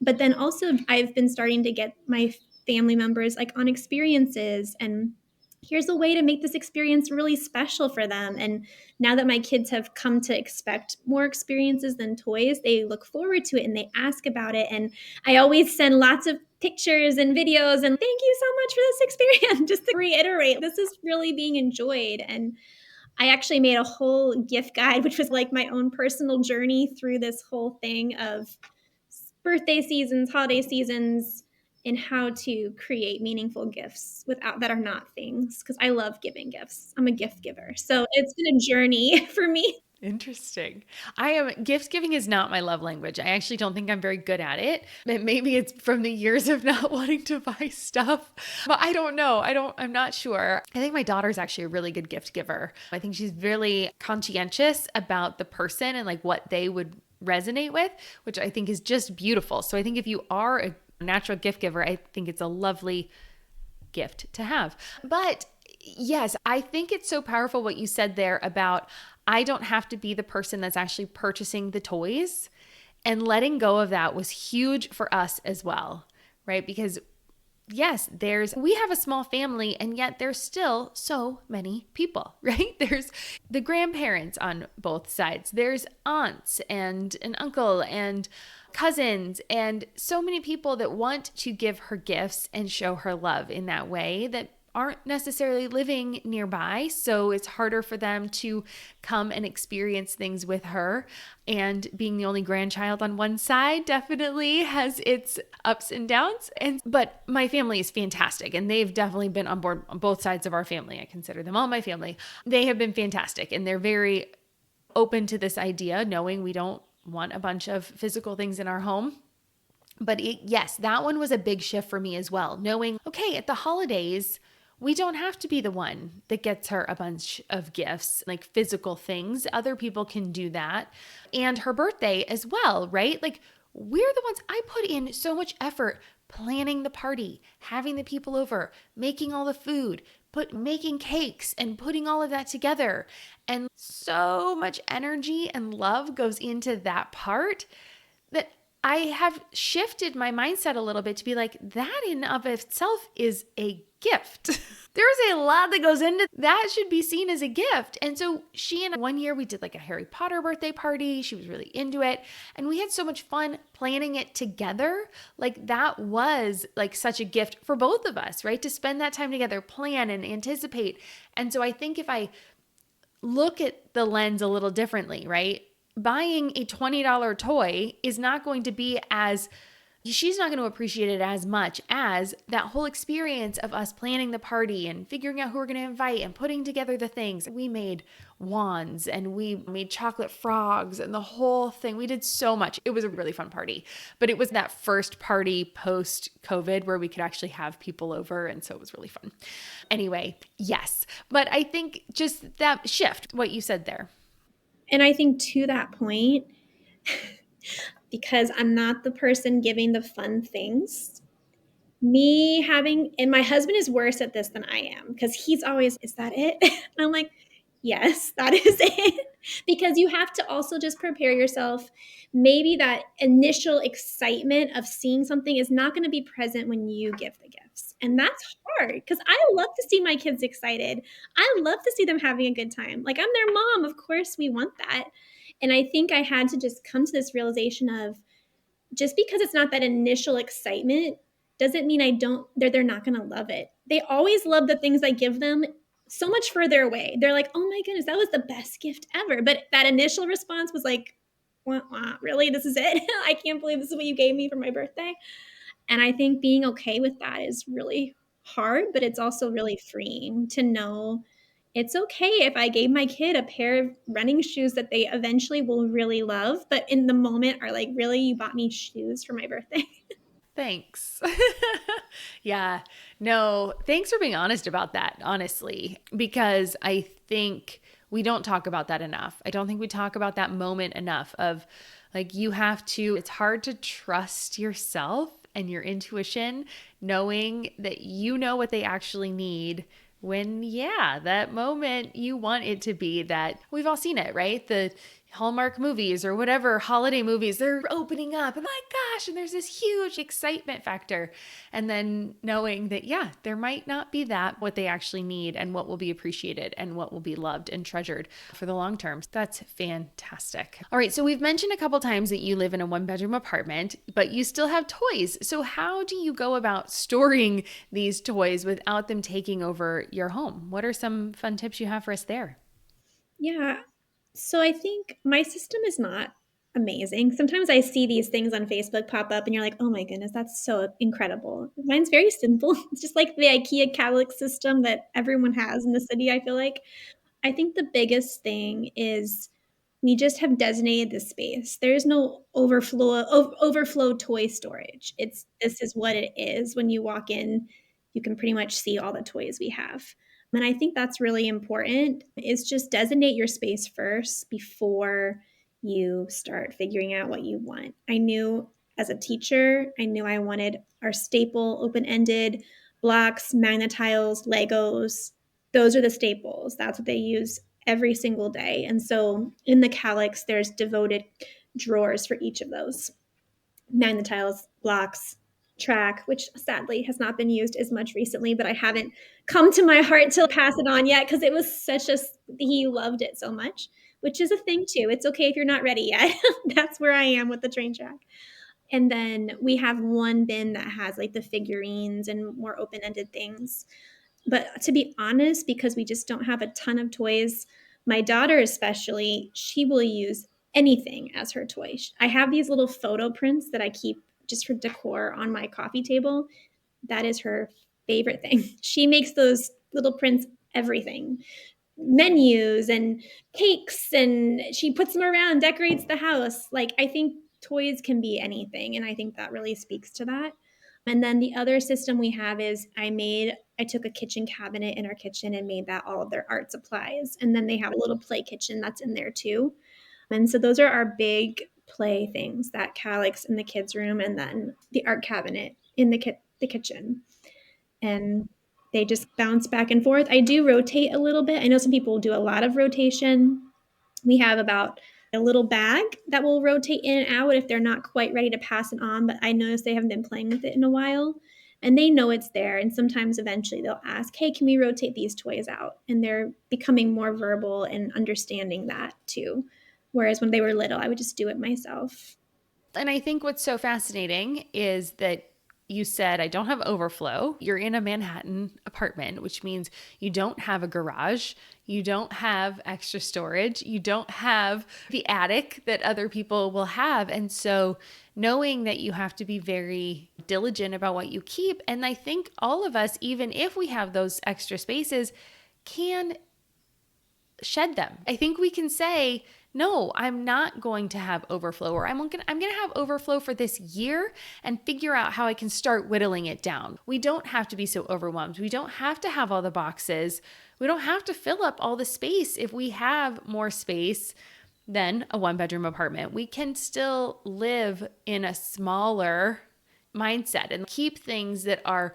But then also, I've been starting to get my family members like on experiences, and here's a way to make this experience really special for them. And now that my kids have come to expect more experiences than toys, they look forward to it and they ask about it. And I always send lots of pictures and videos and thank you so much for this experience, just to reiterate this is really being enjoyed. And I actually made a whole gift guide, which was like my own personal journey through this whole thing of birthday seasons, holiday seasons, and how to create meaningful gifts without that are not things. Because I love giving gifts. I'm a gift giver. So it's been a journey for me. Interesting. Gift giving is not my love language. I actually don't think I'm very good at it. And maybe it's from the years of not wanting to buy stuff. But I don't know. I'm not sure. I think my daughter's actually a really good gift giver. I think she's really conscientious about the person and like what they would resonate with, which I think is just beautiful. So I think if you are a natural gift giver, I think it's a lovely gift to have. But yes, I think it's so powerful what you said there about I don't have to be the person that's actually purchasing the toys. And letting go of that was huge for us as well, right? Because yes, we have a small family and yet there's still so many people, right? There's the grandparents on both sides. There's aunts and an uncle and cousins and so many people that want to give her gifts and show her love in that way that aren't necessarily living nearby. So it's harder for them to come and experience things with her. And being the only grandchild on one side definitely has its ups and downs. But my family is fantastic. And they've definitely been on board on both sides of our family. I consider them all my family. They have been fantastic. And they're very open to this idea, knowing we don't want a bunch of physical things in our home. But yes, that one was a big shift for me as well. Knowing, okay, at the holidays, we don't have to be the one that gets her a bunch of gifts, like physical things. Other people can do that. And her birthday as well, right? Like we're the ones, I put in so much effort planning the party, having the people over, making all the food, making cakes and putting all of that together. And so much energy and love goes into that part that I have shifted my mindset a little bit to be like, that in of itself is a gift. There's a lot that goes into that should be seen as a gift. And so one year we did like a Harry Potter birthday party. She was really into it. And we had so much fun planning it together. Like that was like such a gift for both of us, right? To spend that time together, plan and anticipate. And so I think if I look at the lens a little differently, right? Buying a $20 toy is not going to be she's not going to appreciate it as much as that whole experience of us planning the party and figuring out who we're going to invite and putting together the things. We made wands and we made chocolate frogs and the whole thing. We did so much. It was a really fun party, but it was that first party post COVID where we could actually have people over. And so it was really fun. Anyway, yes. But I think just that shift, what you said there. And I think to that point, because I'm not the person giving the fun things, me having, and my husband is worse at this than I am because he's always, is that it? And I'm like, yes, that is it. Because you have to also just prepare yourself. Maybe that initial excitement of seeing something is not going to be present when you give the gifts. And that's hard because I love to see my kids excited. I love to see them having a good time. Like, I'm their mom. Of course, we want that. And I think I had to just come to this realization of, just because it's not that initial excitement doesn't mean they're not going to love it. They always love the things I give them so much further away. They're like, "Oh my goodness, that was the best gift ever." But that initial response was like, "Wah, wah, really? This is it? I can't believe this is what you gave me for my birthday." And I think being okay with that is really hard, but it's also really freeing to know it's okay if I gave my kid a pair of running shoes that they eventually will really love, but in the moment are like, "Really? You bought me shoes for my birthday?" Thanks. Yeah. No, thanks for being honest about that, honestly, because I think we don't talk about that enough. I don't think we talk about that moment enough of like, you have to, it's hard to trust yourself and your intuition, knowing that you know what they actually need when, yeah, that moment you want it to be that we've all seen it, right? The Hallmark movies or whatever holiday movies, they're opening up and my gosh, and there's this huge excitement factor. And then knowing that, yeah, there might not be that what they actually need and what will be appreciated and what will be loved and treasured for the long term. That's fantastic. All right, so we've mentioned a couple times that you live in a one-bedroom apartment, but you still have toys. So how do you go about storing these toys without them taking over your home? What are some fun tips you have for us there? Yeah. So I think my system is not amazing. Sometimes I see these things on Facebook pop up and you're like, "Oh my goodness, that's so incredible." Mine's very simple. It's just like the IKEA Kallax system that everyone has in the city, I feel like. I think the biggest thing is we just have designated the space. There is no overflow toy storage. It's This is what it is. When you walk in, you can pretty much see all the toys we have. And I think that's really important is just designate your space first before you start figuring out what you want. I knew as a teacher, I knew I wanted our staple open-ended blocks, magnetiles, Legos. Those are the staples. That's what they use every single day. And so in the Calyx, there's devoted drawers for each of those magnetiles, blocks, track, which sadly has not been used as much recently, but I haven't come to my heart to pass it on yet because it was he loved it so much, which is a thing too. It's okay if you're not ready yet. That's where I am with the train track. And then we have one bin that has like the figurines and more open ended things. But to be honest, because we just don't have a ton of toys, my daughter especially, she will use anything as her toy. I have these little photo prints that I keep just for decor on my coffee table. That is her favorite thing. She makes those little prints everything, menus and cakes, and she puts them around, decorates the house. Like, I think toys can be anything, and I think that really speaks to that. And then the other system we have is I took a kitchen cabinet in our kitchen and made that all of their art supplies. And then they have a little play kitchen that's in there too. And so those are our big play things, that Calyx in the kids' room and then the art cabinet in the kitchen. And they just bounce back and forth. I do rotate a little bit. I know some people do a lot of rotation. We have about a little bag that will rotate in and out if they're not quite ready to pass it on, but I noticed they haven't been playing with it in a while. And they know it's there. And sometimes eventually they'll ask, "Hey, can we rotate these toys out?" And they're becoming more verbal and understanding that too. Whereas when they were little, I would just do it myself. And I think what's so fascinating is that you said, I don't have overflow. You're in a Manhattan apartment, which means you don't have a garage. You don't have extra storage. You don't have the attic that other people will have. And so knowing that you have to be very diligent about what you keep. And I think all of us, even if we have those extra spaces, can shed them. I think we can say, no, I'm not going to have overflow, or I'm going to have overflow for this year and figure out how I can start whittling it down. We don't have to be so overwhelmed. We don't have to have all the boxes. We don't have to fill up all the space. If we have more space than a 1-bedroom apartment, we can still live in a smaller mindset and keep things that are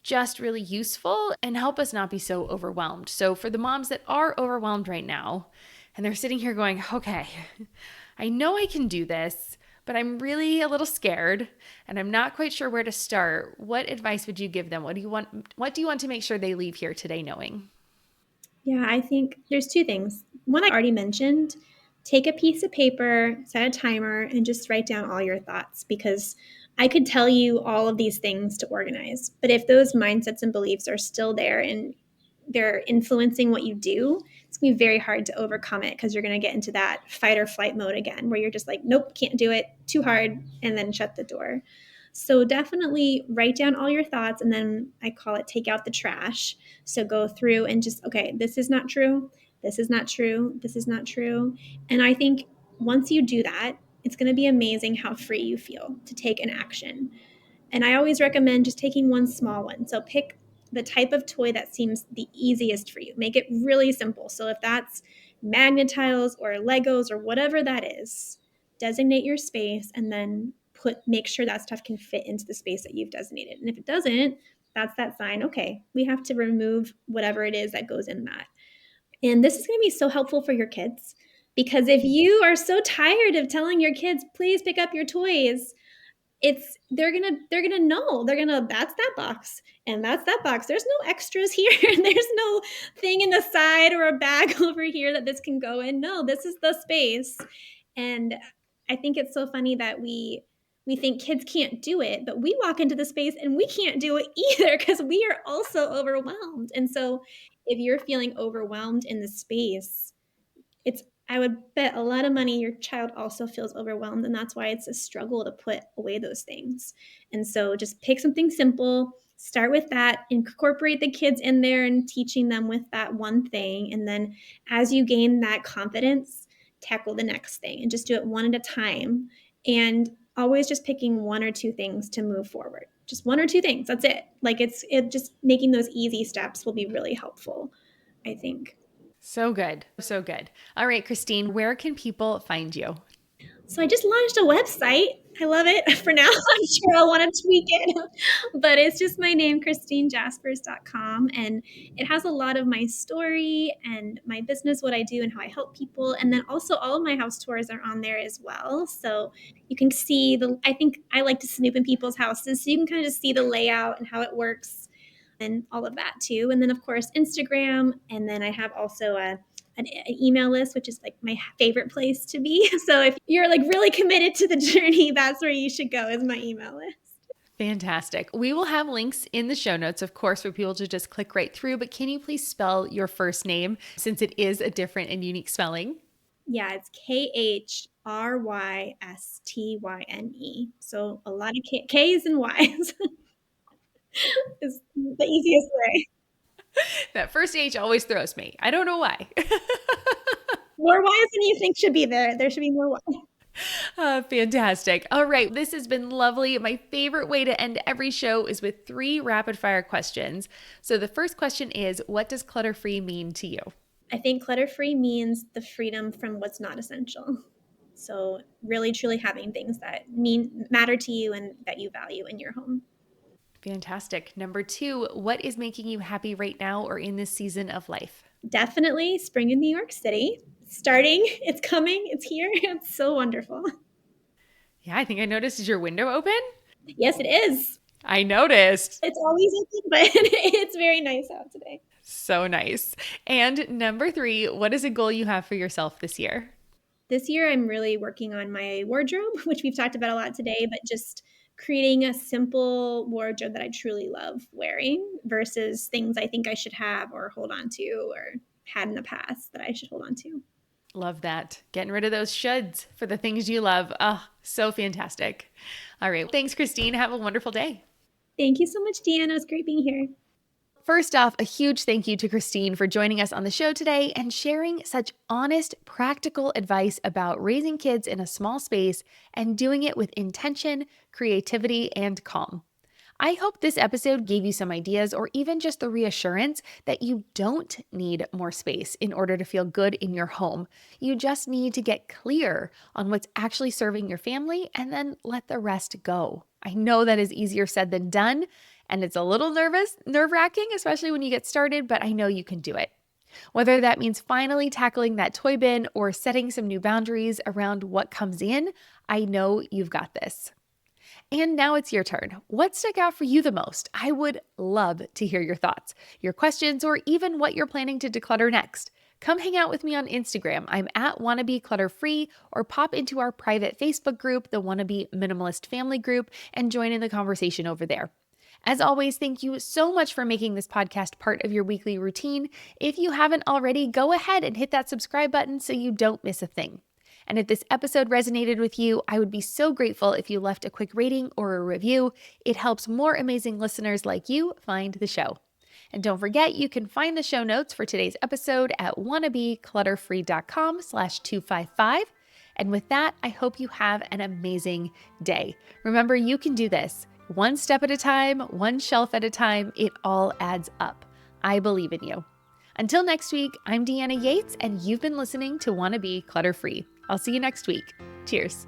just really useful and help us not be so overwhelmed. So for the moms that are overwhelmed right now, and they're sitting here going, okay, I know I can do this, but I'm really a little scared and I'm not quite sure where to start. What advice would you give them? What do you want to make sure they leave here today knowing? Yeah, I think there's two things. One I already mentioned, take a piece of paper, set a timer, and just write down all your thoughts because I could tell you all of these things to organize. But if those mindsets and beliefs are still there and they're influencing what you do, it's going to be very hard to overcome it because you're going to get into that fight or flight mode again where you're just like, nope, can't do it, too hard, and then shut the door. So definitely write down all your thoughts and then I call it take out the trash. So go through and just, okay, this is not true. This is not true. This is not true. And I think once you do that, it's going to be amazing how free you feel to take an action. And I always recommend just taking one small one. So pick the type of toy that seems the easiest for you. Make it really simple. So if that's Magnetiles or Legos or whatever that is, designate your space and then make sure that stuff can fit into the space that you've designated. And if it doesn't, that's that sign, okay, we have to remove whatever it is that goes in that. And this is going to be so helpful for your kids because if you are so tired of telling your kids, please pick up your toys, they're gonna know, that's that box and that's that box, there's no extras here and there's no thing in the side or a bag over here that this can go in. No, this is the space. And I think it's so funny that we think kids can't do it, but we walk into the space and we can't do it either because we are also overwhelmed. And so if you're feeling overwhelmed in the space, it's I would bet a lot of money your child also feels overwhelmed, and that's why it's a struggle to put away those things. And so just pick something simple, start with that, incorporate the kids in there and teaching them with that one thing. And then as you gain that confidence, tackle the next thing and just do it one at a time. And always just picking one or two things to move forward. Just one or two things. That's it. Like it just making those easy steps will be really helpful, I think. So good. So good. All right, Khrystyne, where can people find you? So I just launched a website. I love it. For now, I'm sure I'll want to tweak it. But it's just my name, KhrystyneJaspers.com. And it has a lot of my story and my business, what I do and how I help people. And then also all of my house tours are on there as well. So you can see I think I like to snoop in people's houses. So you can kind of just see the layout and how it works and all of that too. And then of course, Instagram. And then I have also an email list, which is like my favorite place to be. So if you're like really committed to the journey, that's where you should go, is my email list. Fantastic. We will have links in the show notes, of course, for people to just click right through. But can you please spell your first name since it is a different and unique spelling? Yeah, it's Khrystyne. So a lot of K's and Y's is the easiest way. That first H always throws me. I don't know why. More Y's than you think should be there. There should be more Y's. Fantastic. All right. This has been lovely. My favorite way to end every show is with 3 rapid fire questions. So the first question is, what does clutter free mean to you? I think clutter free means the freedom from what's not essential. So really truly having things that matter to you and that you value in your home. Fantastic. Number 2, what is making you happy right now or in this season of life? Definitely spring in New York City. Starting, it's coming, it's here. It's so wonderful. Yeah, I think I noticed. Is your window open? Yes, it is. I noticed. It's always open, but it's very nice out today. So nice. And number 3, what is a goal you have for yourself this year? This year, I'm really working on my wardrobe, which we've talked about a lot today, but just creating a simple wardrobe that I truly love wearing versus things I think I should have or hold on to or had in the past that I should hold on to. Love that. Getting rid of those shoulds for the things you love. Oh, so fantastic. All right. Thanks, Khrystyne. Have a wonderful day. Thank you so much, Deanna. It was great being here. First off, a huge thank you to Khrystyne for joining us on the show today and sharing such honest, practical advice about raising kids in a small space and doing it with intention, creativity, and calm. I hope this episode gave you some ideas or even just the reassurance that you don't need more space in order to feel good in your home. You just need to get clear on what's actually serving your family and then let the rest go. I know that is easier said than done, and it's a little nerve-wracking, especially when you get started, but I know you can do it. Whether that means finally tackling that toy bin or setting some new boundaries around what comes in, I know you've got this. And now it's your turn. What stuck out for you the most? I would love to hear your thoughts, your questions, or even what you're planning to declutter next. Come hang out with me on Instagram. I'm at Wannabe Clutter Free, or pop into our private Facebook group, the Wannabe Minimalist Family Group, and join in the conversation over there. As always, thank you so much for making this podcast part of your weekly routine. If you haven't already, go ahead and hit that subscribe button so you don't miss a thing. And if this episode resonated with you, I would be so grateful if you left a quick rating or a review. It helps more amazing listeners like you find the show. And don't forget, you can find the show notes for today's episode at wannabeclutterfree.com/255. And with that, I hope you have an amazing day. Remember, you can do this. One step at a time, one shelf at a time, it all adds up. I believe in you. Until next week, I'm Deanna Yates, and you've been listening to Wannabe Clutter Free. I'll see you next week. Cheers.